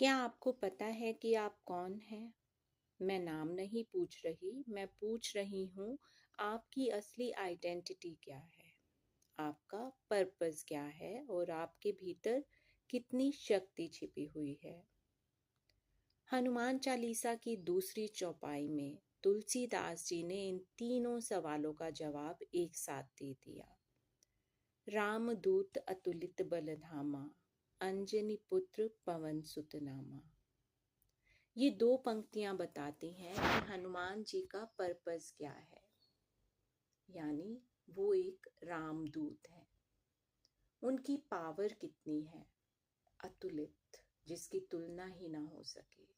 क्या आपको पता है कि आप कौन हैं? मैं नाम नहीं पूछ रही, मैं पूछ रही हूँ आपकी असली आइडेंटिटी क्या है? आपका पर्पस क्या है और आपके भीतर कितनी शक्ति छिपी हुई है? हनुमान चालीसा की दूसरी चौपाई में तुलसीदास जी ने इन तीनों सवालों का जवाब एक साथ दे दिया। रामदूत अतुलित बलधामा, अंजनी पुत्र पवन सुत नामा। ये दो पंक्तियां बताती हैं कि हनुमान जी का पर्पस क्या है। यानी वो एक रामदूत है। उनकी पावर कितनी है? अतुलित, जिसकी तुलना ही ना हो सके।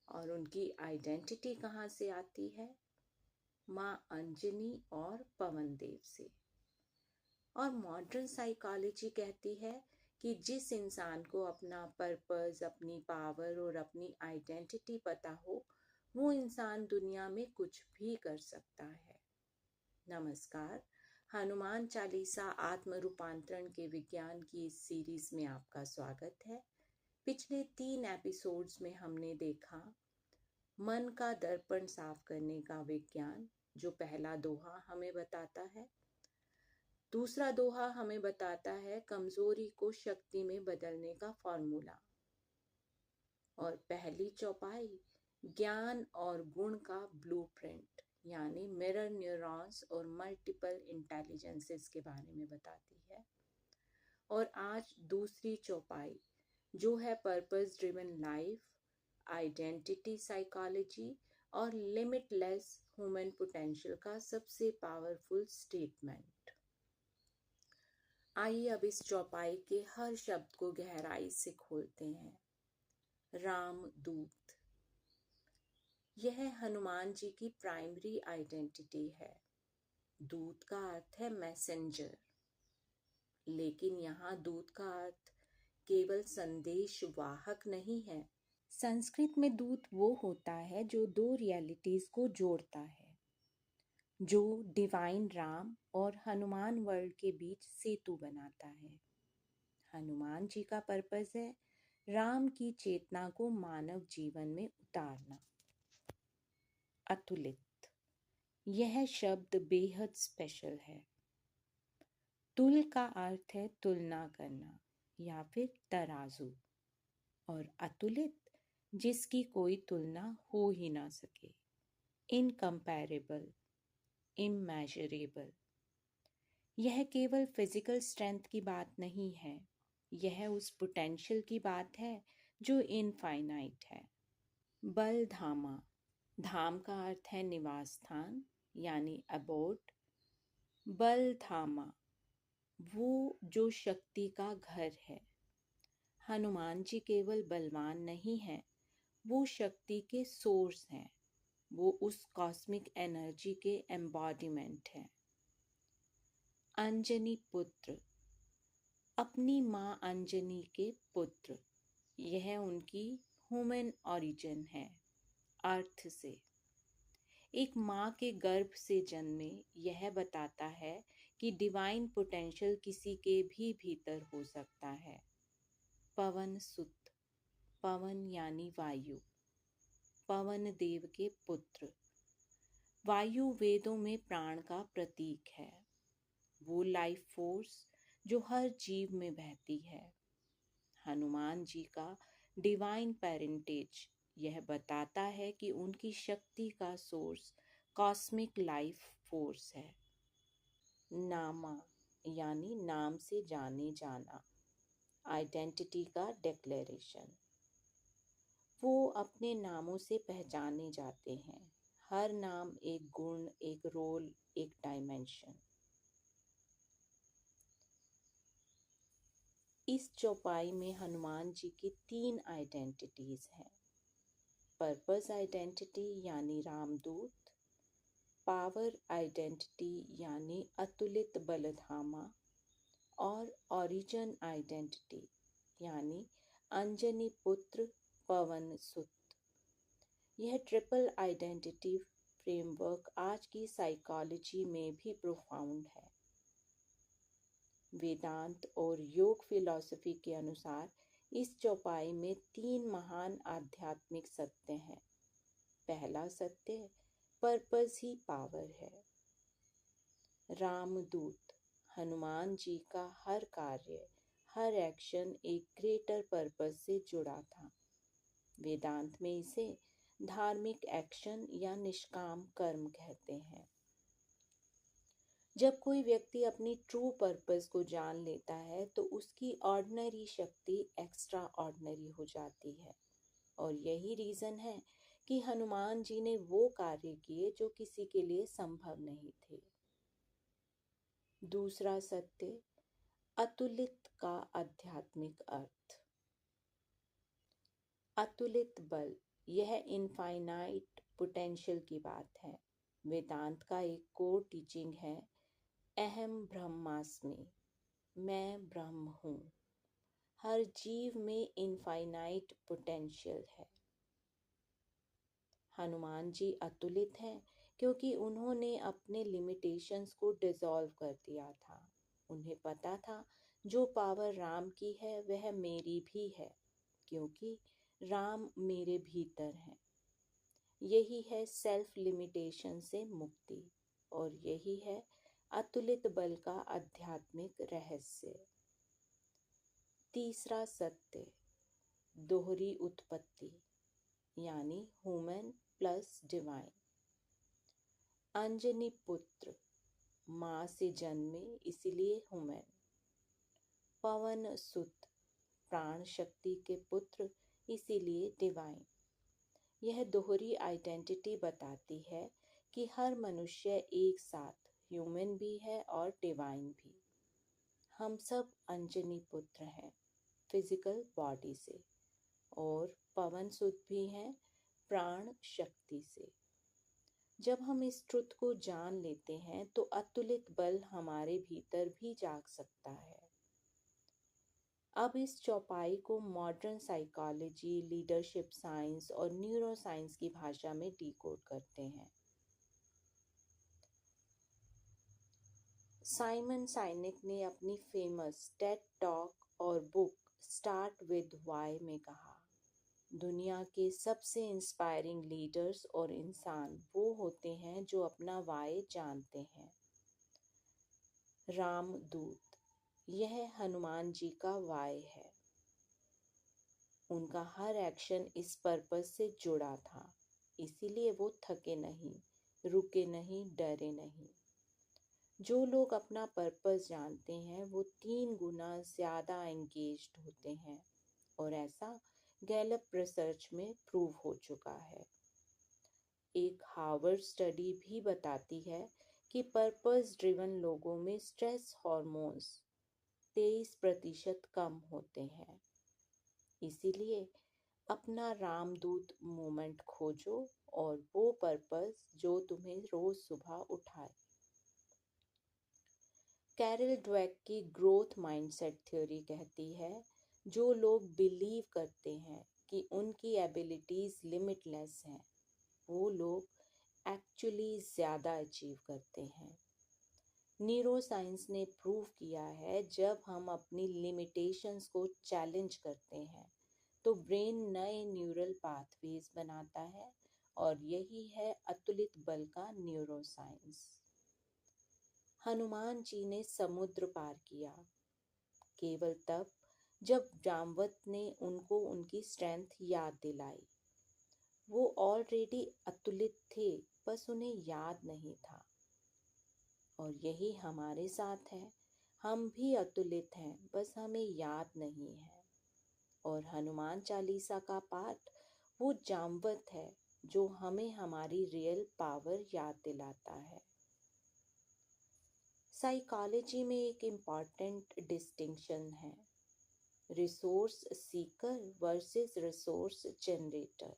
और उनकी आइडेंटिटी कहाँ से आती है? माँ अंजनी और पवन देव से। और मॉडर्न साइकोलॉजी कहती है कि जिस इंसान को अपना पर्पस, अपनी पावर और अपनी आइडेंटिटी पता हो, वो इंसान दुनिया में कुछ भी कर सकता है। नमस्कार, हनुमान चालीसा आत्म रूपांतरण के विज्ञान की इस सीरीज में आपका स्वागत है। पिछले 3 एपिसोड्स में हमने देखा मन का दर्पण साफ करने का विज्ञान, जो पहला दोहा हमें बताता है। दूसरा दोहा हमें बताता है कमजोरी को शक्ति में बदलने का फॉर्मूला। और पहली चौपाई ज्ञान और गुण का ब्लूप्रिंट, यानी मिरर न्यूरॉन्स और मल्टीपल इंटेलिजेंसेस के बारे में बताती है। और आज दूसरी चौपाई, जो है purpose driven life, identity psychology और लिमिटलेस ह्यूमन पोटेंशियल का सबसे पावरफुल स्टेटमेंट। आइए अब इस चौपाई के हर शब्द को गहराई से खोलते हैं। रामदूत, यह हनुमान जी की प्राइमरी आइडेंटिटी है। दूत का अर्थ है मैसेंजर, लेकिन यहाँ दूत का अर्थ केवल संदेश वाहक नहीं है। संस्कृत में दूत वो होता है जो दो रियलिटीज को जोड़ता है, जो डिवाइन राम और हनुमान वर्ल्ड के बीच सेतु बनाता है। हनुमान जी का पर्पस है राम की चेतना को मानव जीवन में उतारना। अतुलित, यह शब्द बेहद स्पेशल है। तुल का अर्थ है तुलना करना या फिर तराजू, और अतुलित जिसकी कोई तुलना हो ही ना सके। इनकम्पैरेबल, इमेजरेबल। यह केवल फिजिकल स्ट्रेंथ की बात नहीं है, यह उस पोटेंशियल की बात है जो इनफाइनाइट है। बल धामा, धाम का अर्थ है निवास स्थान यानी अबोर्ड। बल धामा, वो जो शक्ति का घर है। हनुमान जी केवल बलवान नहीं है, वो शक्ति के सोर्स हैं। वो उस कॉस्मिक एनर्जी के एम्बॉडीमेंट है। अंजनी पुत्र, अपनी माँ अंजनी के पुत्र। यह उनकी ह्यूमन ओरिजिन है, अर्थ से। एक माँ के गर्भ से जन्मे, यह बताता है कि डिवाइन पोटेंशियल किसी के भी भीतर हो सकता है। पवन सुत, पवन यानी वायु, पवन देव के पुत्र। वायु वेदों में प्राण का प्रतीक है, वो लाइफ फोर्स जो हर जीव में बहती है। हनुमान जी का डिवाइन पेरेंटेज यह बताता है कि उनकी शक्ति का सोर्स कॉस्मिक लाइफ फोर्स है। नामा यानी नाम से जाने जाना, आइडेंटिटी का डिक्लेरेशन। वो अपने नामों से पहचाने जाते हैं। हर नाम एक गुण, एक रोल, एक डायमेंशन। इस चौपाई में हनुमान जी की 3 आइडेंटिटीज हैं। पर्पस आइडेंटिटी यानी रामदूत, पावर आइडेंटिटी यानी अतुलित बलधामा, और ओरिजिन आइडेंटिटी यानी अंजनी पुत्र पवन सुत। यह ट्रिपल आइडेंटिटी फ्रेमवर्क आज की साइकोलॉजी में भी प्रोफाउंड है। वेदांत और योग फिलॉसफी के अनुसार इस चौपाई में 3 महान आध्यात्मिक सत्य हैं। पहला सत्य, पर्पस ही पावर है। रामदूत, हनुमान जी का हर कार्य, हर एक्शन एक ग्रेटर पर्पस से जुड़ा था। वेदांत में इसे धार्मिक एक्शन या निष्काम कर्म कहते हैं। जब कोई व्यक्ति अपनी ट्रू पर्पस को जान लेता है तो उसकी ऑर्डिनरी शक्ति एक्स्ट्रा ऑर्डिनरी हो जाती है। और यही रीज़न है कि हनुमान जी ने वो कार्य किए जो किसी के लिए संभव नहीं थे। दूसरा सत्य, अतुलित का आध्यात्मिक अर्थ। अतुलित बल, यह इनफाइनाइट पोटेंशियल की बात है। वेदांत का एक कोर टीचिंग है, अहम ब्रह्मास्मि, मैं ब्रह्म हूँ। हर जीव में इनफाइनाइट पोटेंशियल है। हनुमान जी अतुलित हैं क्योंकि उन्होंने अपने लिमिटेशंस को डिसॉल्व कर दिया था। उन्हें पता था जो पावर राम की है वह मेरी भी है, क्योंकि राम मेरे भीतर है। यही है सेल्फ लिमिटेशन से मुक्ति, और यही है अतुलित बल का आध्यात्मिक रहस्य। तीसरा सत्य, दोहरी उत्पत्ति यानी ह्यूमन प्लस डिवाइन। अंजनी पुत्र, माँ से जन्मे इसलिए ह्यूमन। पवन सुत, प्राण शक्ति के पुत्र इसीलिए डिवाइन। यह दोहरी आइडेंटिटी बताती है कि हर मनुष्य एक साथ ह्यूमन भी है और डिवाइन भी। हम सब अंजनी पुत्र हैं फिजिकल बॉडी से, और पवन सुत भी हैं प्राण शक्ति से। जब हम इस ट्रुथ को जान लेते हैं तो अतुलित बल हमारे भीतर भी जाग सकता है। अब इस चौपाई को मॉडर्न साइकोलॉजी, लीडरशिप साइंस और न्यूरो साइंस की भाषा में डिकोड करते हैं। साइमन साइनिक ने अपनी फेमस टेड टॉक और बुक स्टार्ट विद व्हाई में कहा, दुनिया के सबसे इंस्पायरिंग लीडर्स और इंसान वो होते हैं जो अपना व्हाई जानते हैं। रामदूत, यह हनुमान जी का व्हाई है। उनका हर एक्शन इस पर्पस से जुड़ा था, इसीलिए वो थके नहीं, रुके नहीं, डरे नहीं। जो लोग अपना पर्पस जानते हैं वो 3 गुना ज़्यादा एंगेज्ड होते हैं, और ऐसा गैलप रिसर्च में प्रूव हो चुका है। एक हार्वर्ड स्टडी भी बताती है कि पर्पस ड्रिवन लोगों में स्ट्रेस हार्मोन्स 23% कम होते हैं। इसीलिए अपना रामदूत मोमेंट खोजो और वो पर्पस जो तुम्हें रोज सुबह उठाए। कैरल ड्वेक की ग्रोथ माइंडसेट थ्योरी कहती है, जो लोग बिलीव करते हैं कि उनकी एबिलिटीज लिमिटलेस हैं, वो लोग एक्चुअली ज़्यादा अचीव करते हैं। न्यूरो साइंस ने प्रूव किया है, जब हम अपनी लिमिटेशंस को चैलेंज करते हैं तो ब्रेन नए न्यूरल पाथवेज बनाता है, और यही है अतुलित बल का न्यूरो साइंस। हनुमान जी ने समुद्र पार किया केवल तब जब जामवत ने उनको उनकी स्ट्रेंथ याद दिलाई। वो ऑलरेडी अतुलित थे, बस उन्हें याद नहीं था। और यही हमारे साथ है, हम भी अतुलित हैं, बस हमें याद नहीं है। और हनुमान चालीसा का पाठ वो जामवत है जो हमें हमारी रियल पावर याद दिलाता है। साइकोलॉजी में एक इम्पॉर्टेंट डिस्टिंक्शन है, resource Sikar versus resource generator.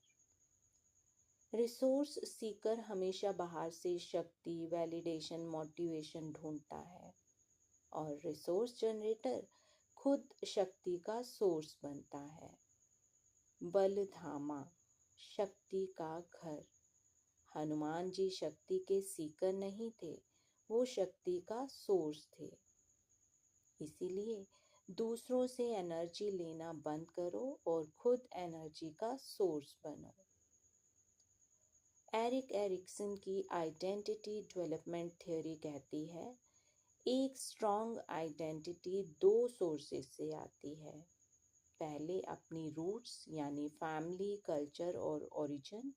Resource Sikar हमेशा बाहर से शक्ति, वैलिडेशन, मोटिवेशन ढूंढता है, और रिसोर्स जनरेटर खुद शक्ति का सोर्स बनता है। बलधामा, शक्ति का घर। हनुमान जी शक्ति के सीकर नहीं थे, वो शक्ति का सोर्स थे। इसीलिए दूसरों से एनर्जी लेना बंद करो और खुद एनर्जी का सोर्स बनो। एरिक एरिक्सन की आइडेंटिटी डेवलपमेंट थ्योरी कहती है, एक स्ट्रॉन्ग आइडेंटिटी दो सोर्सेस से आती है। पहले अपनी रूट्स यानी फैमिली, कल्चर और ओरिजिन,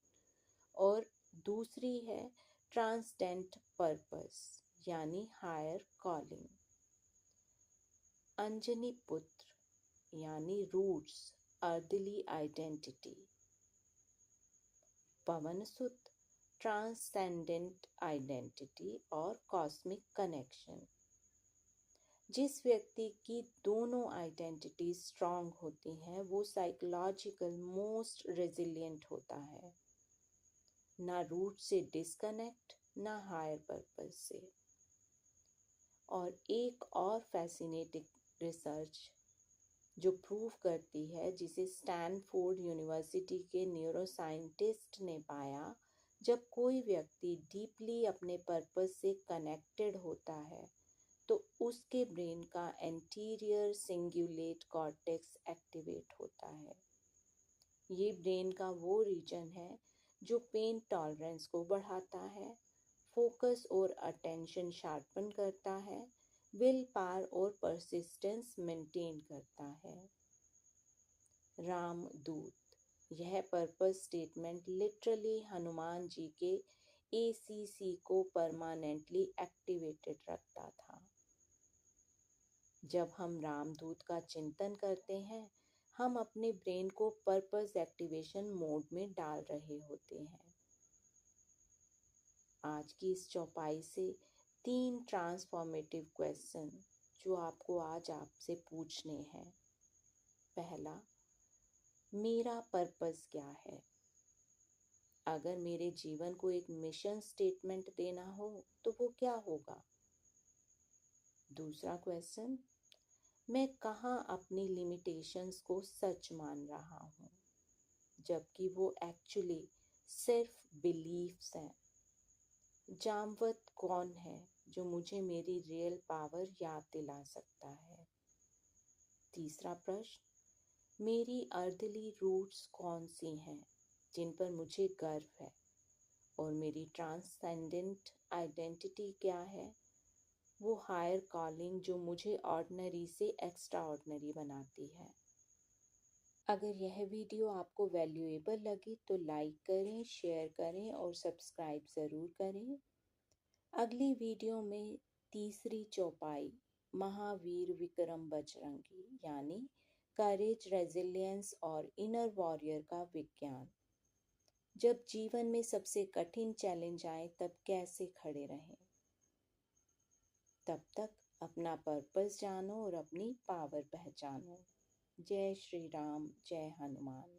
और दूसरी है ट्रांसडेंट पर्पस यानी हायर कॉलिंग। अंजनी पुत्र यानी रूट्स, अर्दली आइडेंटिटी। पवन सुत, ट्रांससेंडेंट आइडेंटिटी और कॉस्मिक कनेक्शन। जिस व्यक्ति की दोनों आइडेंटिटी स्ट्रांग होती हैं वो साइकोलॉजिकल मोस्ट रेजिलिएंट होता है, ना रूट से डिस्कनेक्ट, ना हायर पर्पस से। और एक और फैसिनेटिंग रिसर्च जो प्रूव करती है, जिसे स्टैनफोर्ड यूनिवर्सिटी के न्यूरोसाइंटिस्ट ने पाया, जब कोई व्यक्ति डीपली अपने पर्पस से कनेक्टेड होता है तो उसके ब्रेन का एंटीरियर सिंगुलेट कॉर्टेक्स एक्टिवेट होता है। ये ब्रेन का वो रीजन है जो पेन टॉलरेंस को बढ़ाता है, फोकस और अटेंशन शार्पन करता है, विल पावर और परसिस्टेंस मेंटेन करता है। रामदूत, यह purpose statement literally Hanuman ji के ACC को परमानेंटली एक्टिवेटेड रखता था। जब हम रामदूत का चिंतन करते हैं, हम अपने ब्रेन को पर्पस एक्टिवेशन मोड में डाल रहे होते हैं। आज की इस चौपाई से 3 ट्रांसफॉर्मेटिव क्वेश्चन जो आपको आज आपसे पूछने हैं। पहला, मेरा पर्पस क्या है? अगर मेरे जीवन को एक मिशन स्टेटमेंट देना हो तो वो क्या होगा? दूसरा क्वेश्चन, मैं कहाँ अपनी लिमिटेशंस को सच मान रहा हूँ जबकि वो एक्चुअली सिर्फ बिलीफ्स हैं? जामवत कौन है जो मुझे मेरी रियल पावर याद दिला सकता है? तीसरा प्रश्न, मेरी अर्दली रूट्स कौन सी हैं जिन पर मुझे गर्व है? और मेरी ट्रांससेंडेंट आइडेंटिटी क्या है? वो हायर कॉलिंग जो मुझे ऑर्डिनरी से एक्स्ट्रा ऑर्डिनरी बनाती है। अगर यह वीडियो आपको वैल्यूएबल लगी तो लाइक करें, शेयर करें और सब्सक्राइब ज़रूर करें। अगली वीडियो में तीसरी चौपाई, महावीर विक्रम बजरंगी यानी करेज, रेजिलियंस और इनर वॉरियर का विज्ञान। जब जीवन में सबसे कठिन चैलेंज आए तब कैसे खड़े रहें। तब तक अपना पर्पस जानो और अपनी पावर पहचानो। जय श्री राम, जय हनुमान।